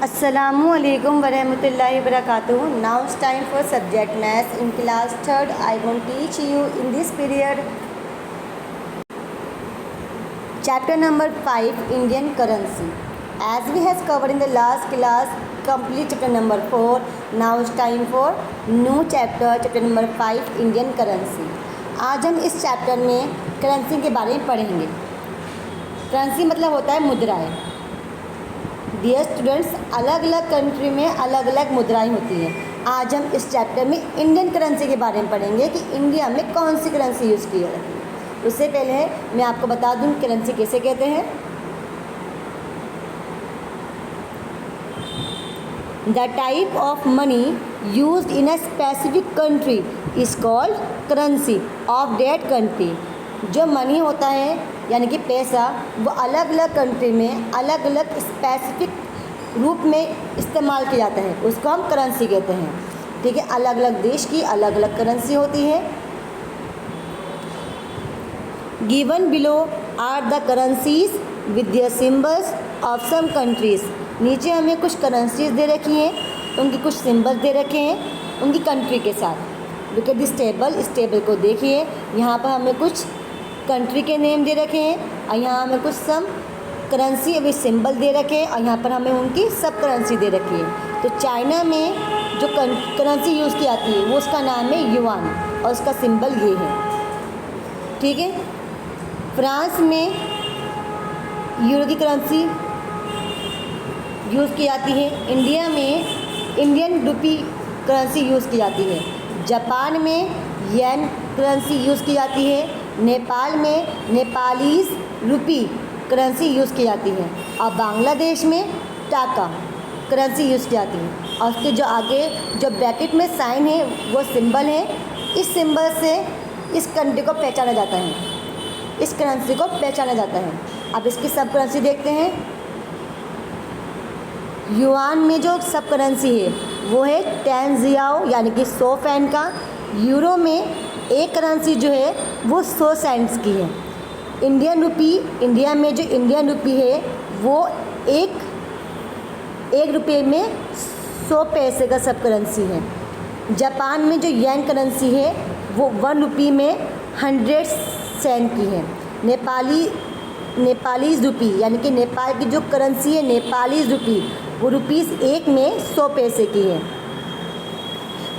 Assalamu alaikum warahmatullahi wabarakatuh. Now it's time for subject maths in class 3rd. I will teach you in this period chapter number 5 Indian currency. As we has covered in the last class complete chapter number 4. Now it's time for new chapter number 5 Indian currency. आज हम इस chapter में currency के बारे में पढ़ेंगे। Currency मतलब होता है मुद्राएं। डियर स्टूडेंट्स, अलग अलग कंट्री में अलग अलग मुद्राएं होती हैं। आज हम इस चैप्टर में इंडियन करेंसी के बारे में पढ़ेंगे कि इंडिया में कौन सी करेंसी यूज़ की जाती है। उससे पहले मैं आपको बता दूं करेंसी कैसे कहते हैं। The type of money used in a specific country is called currency of that country. जो मनी होता है यानी कि पैसा, वो अलग अलग कंट्री में अलग अलग स्पेसिफिक रूप में इस्तेमाल किया जाता है, उसको हम करेंसी कहते हैं। ठीक है, अलग अलग देश की अलग अलग करेंसी होती है। Given below are the currencies with their symbols of some countries. नीचे हमें कुछ करेंसीज दे रखी हैं, उनकी कुछ सिंबल्स दे रखे हैं उनकी कंट्री के साथ। लुक एट दिस टेबल, इस टेबल को देखिए। यहाँ पर हमें कुछ कंट्री के नेम दे रखे हैं और यहाँ हमें कुछ सम करेंसी अभी सिंबल दे रखे हैं और यहाँ पर हमें उनकी सब करेंसी दे रखी है। तो चाइना में जो करेंसी यूज़ की जाती है वो उसका नाम है युआन और उसका सिंबल ये है। ठीक है, फ्रांस में यूरो की करेंसी यूज़ की जाती है। इंडिया में इंडियन रुपी करेंसी यूज़ की जाती है। जापान में येन करेंसी यूज़ की जाती है। नेपाल में नेपालीज रुपी करेंसी यूज़ की जाती है और बांग्लादेश में टाका करेंसी यूज़ की जाती है। और उसके जो आगे जो ब्रैकेट में साइन है वो सिंबल है। इस सिंबल से इस कंट्री को पहचाना जाता है, इस करेंसी को पहचाना जाता है। अब इसकी सब करेंसी देखते हैं। युआन में जो सब करेंसी है वो है 10 जियाओ यानी कि 100 फैन का। यूरो में एक करेंसी जो है वो 100 सेंट्स की है। इंडियन रुपी, इंडिया में जो इंडियन रुपी है वो एक रुपये में 100 पैसे का सब करेंसी है। जापान में जो येन करेंसी है वो 1 रुपये में 100 सेंट की है। नेपालीज रुपी यानी कि नेपाल की जो करेंसी है नेपालीज रुपी वो ₹1 में 100 पैसे की है।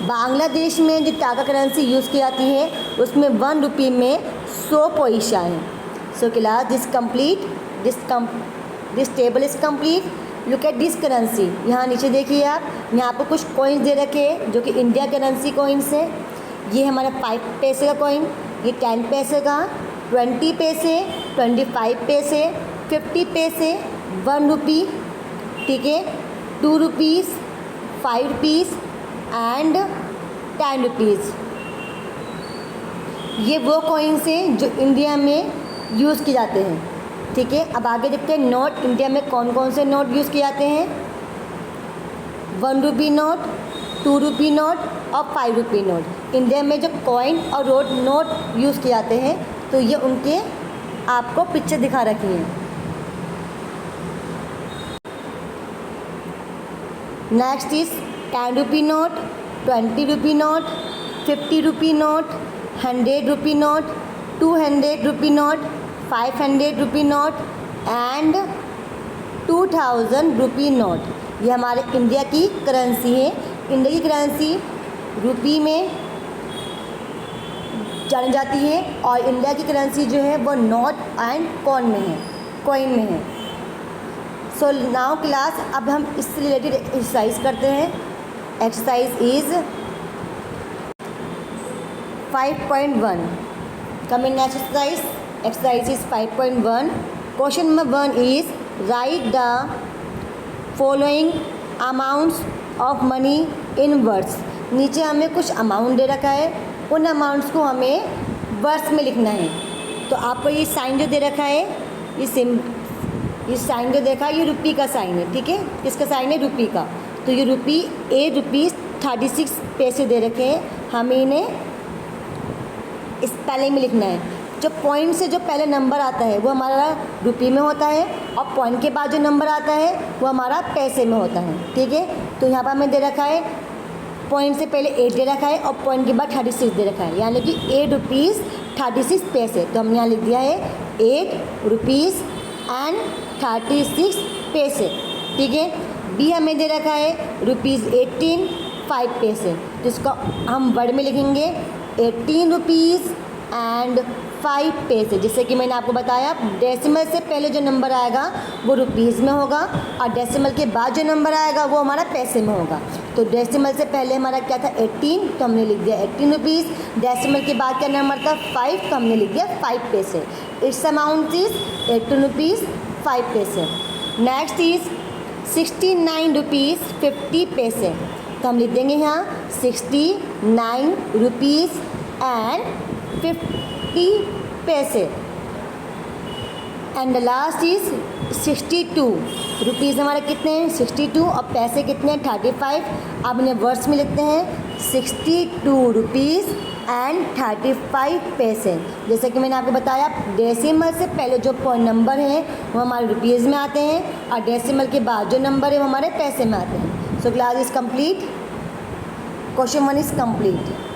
बांग्लादेश में जो टाका करेंसी यूज़ की जाती है उसमें 1 रुपये में 100 पैसा है। So class this table is complete. Look at this currency. यहाँ नीचे देखिए आप, यहाँ पर कुछ कॉइन्स दे रखे हैं जो कि इंडिया करेंसी कॉइन्स है। ये हमारा 5 पैसे का कॉइन, ये 10 पैसे का, 20 पैसे, 25 पैसे, 50 पैसे, 1 रुपी, ठीक है, 2 रुपीज़, 5 रुपीज़ एंड 10 रुपीज़। ये वो कॉइन्स हैं जो इंडिया में यूज़ किए जाते हैं। ठीक है, अब आगे देखते हैं नोट। इंडिया में कौन कौन से नोट यूज़ किए जाते हैं। 1 रुपी नोट, 2 रुपी नोट और 5 रुपी नोट। इंडिया में जो कॉइन और नोट यूज़ किए जाते हैं तो ये उनके आपको पिक्चर दिखा रखी है। Next is 10 rupee note, 20 rupee note, 50 rupee note, 100 rupee note, 200 rupee note, 500 rupee note and 2000 rupee note. ये हमारे इंडिया की करेंसी है। इंडिया की करेंसी रुपी में जानी जाती है और इंडिया की करेंसी जो है वो नोट एंड कॉइन में है। सो नाउ क्लास, अब हम इससे रिलेटेड एक्सरसाइज करते हैं। Exercise is 5.1। Coming next exercise is 5.1। Question number 1 is right the following amounts of money in words. नीचे हमें कुछ अमाउंट दे रखा है, उन अमाउंट्स को हमें वर्ड्स में लिखना है। तो आपको ये साइन जो दे रखा है, ये साइन जो देखा, ये रुपी का साइन है। ठीक है, किसका साइन है, रुपी का। तो ये रुपी ₹36 पैसे दे रखे हैं, हमें इन्हें स्पेलिंग में लिखना है। जो पॉइंट से जो पहले नंबर आता है वो हमारा रुपये में होता है, और पॉइंट के बाद जो नंबर आता है वो हमारा पैसे में होता है। ठीक है, तो यहाँ पर हमें दे रखा है पॉइंट से पहले 8 दे रखा है और पॉइंट के बाद 36 दे रखा है, यानी कि 8 रुपीज़ 36 पैसे। तो हमने यहाँ लिख दिया है 8 रुपीज़ एंड 36 पैसे। ठीक है, बी हमें दे रखा है ₹18 5 पैसे, तो इसको हम वर्ड में लिखेंगे 18 रुपीज़ एंड 5 पैसे। जैसे कि मैंने आपको बताया डेसिमल से पहले जो नंबर आएगा वो रुपीज़ में होगा और डेसिमल के बाद जो नंबर आएगा वो हमारा पैसे में होगा। तो डेसिमल से पहले हमारा क्या था 18, तो हमने लिख दिया 18 रुपीज़। डेसिमल के बाद क्या नंबर था 5, तो हमने लिख दिया 5 पैसे। इट्स अमाउंट इज़ 18 रुपीज़ 5 पैसे। नेक्स्ट इज़ 69 रुपीज़ 50 पैसे, तो हम लिख देंगे यहाँ 69 रुपीज़ एंड 50 पैसे। And the last is 62 rupees. हमारे कितने हैं 62 और पैसे कितने हैं 35। अब इन्हें वर्ड्स में लिखते हैं 62 रुपीज़ एंड 35 पैसे। जैसे कि मैंने आपको बताया डेसिमल से पहले जो नंबर हैं वो हमारे रुपीज़ में आते हैं और डेसिमल के बाद जो नंबर है वो हमारे पैसे में आते हैं। So class is complete, question 1 is complete.